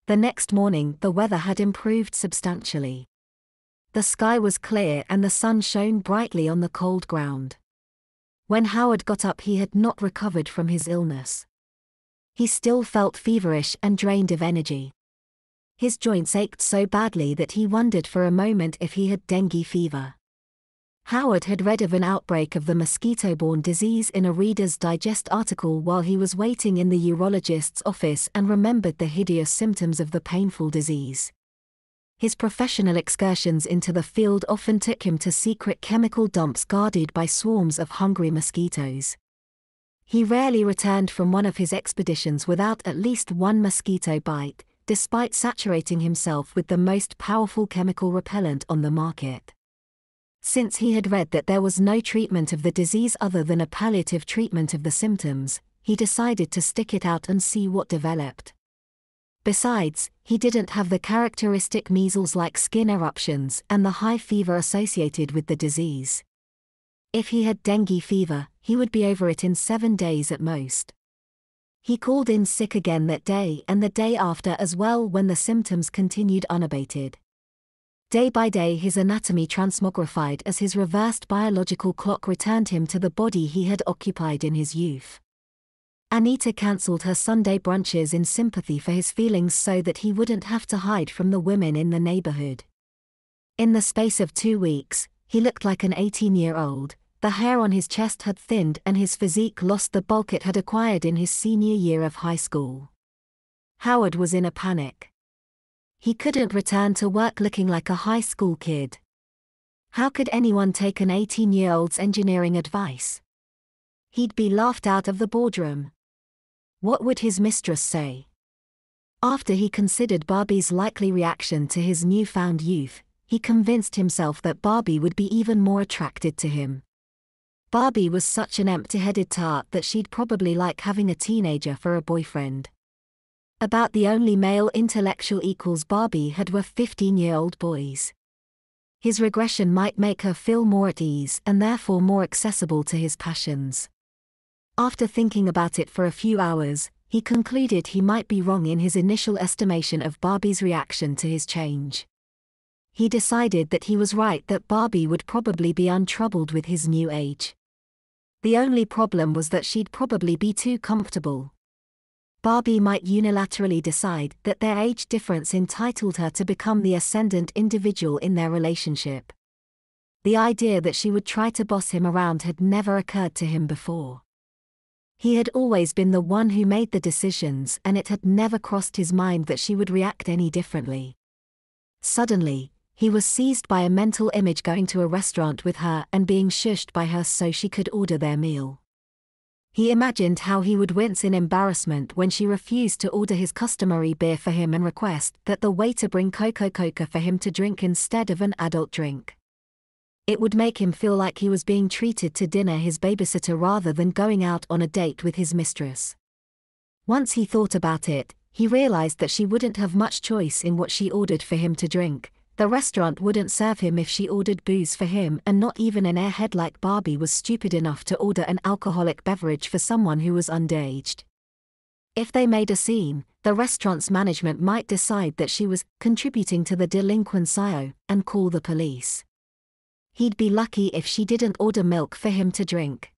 The next morning the weather had improved substantially. The sky was clear and the sun shone brightly on the cold ground. When Howard got up he had not recovered from his illness. He still felt feverish and drained of energy. His joints ached so badly that he wondered for a moment if he had dengue fever. Howard had read of an outbreak of the mosquito-borne disease in a Reader's Digest article while he was waiting in the urologist's office and remembered the hideous symptoms of the painful disease. His professional excursions into the field often took him to secret chemical dumps guarded by swarms of hungry mosquitoes. He rarely returned from one of his expeditions without at least one mosquito bite, despite saturating himself with the most powerful chemical repellent on the market. Since he had read that there was no treatment of the disease other than a palliative treatment of the symptoms, he decided to stick it out and see what developed. Besides, he didn't have the characteristic measles-like skin eruptions and the high fever associated with the disease. If he had dengue fever, he would be over it in 7 days at most. He called in sick again that day and the day after as well when the symptoms continued unabated. Day by day his anatomy transmogrified as his reversed biological clock returned him to the body he had occupied in his youth. Anita cancelled her Sunday brunches in sympathy for his feelings so that he wouldn't have to hide from the women in the neighborhood. In the space of 2 weeks, he looked like an 18-year-old, the hair on his chest had thinned and his physique lost the bulk it had acquired in his senior year of high school. Howard was in a panic. He couldn't return to work looking like a high school kid. How could anyone take an 18-year-old's engineering advice? He'd be laughed out of the boardroom. What would his mistress say? After he considered Barbie's likely reaction to his newfound youth, he convinced himself that Barbie would be even more attracted to him. Barbie was such an empty-headed tart that she'd probably like having a teenager for a boyfriend. About the only male intellectual equals Barbie had were 15-year-old boys. His regression might make her feel more at ease and therefore more accessible to his passions. After thinking about it for a few hours, he concluded he might be wrong in his initial estimation of Barbie's reaction to his change. He decided that he was right that Barbie would probably be untroubled with his new age. The only problem was that she'd probably be too comfortable. Barbie might unilaterally decide that their age difference entitled her to become the ascendant individual in their relationship. The idea that she would try to boss him around had never occurred to him before. He had always been the one who made the decisions and it had never crossed his mind that she would react any differently. Suddenly, he was seized by a mental image going to a restaurant with her and being shushed by her so she could order their meal. He imagined how he would wince in embarrassment when she refused to order his customary beer for him and request that the waiter bring Coca-Cola for him to drink instead of an adult drink. It would make him feel like he was being treated to dinner his babysitter rather than going out on a date with his mistress. Once he thought about it, he realized that she wouldn't have much choice in what she ordered for him to drink. The restaurant wouldn't serve him if she ordered booze for him, and not even an airhead like Barbie was stupid enough to order an alcoholic beverage for someone who was underage. If they made a scene, the restaurant's management might decide that she was contributing to the delinquency and call the police. He'd be lucky if she didn't order milk for him to drink.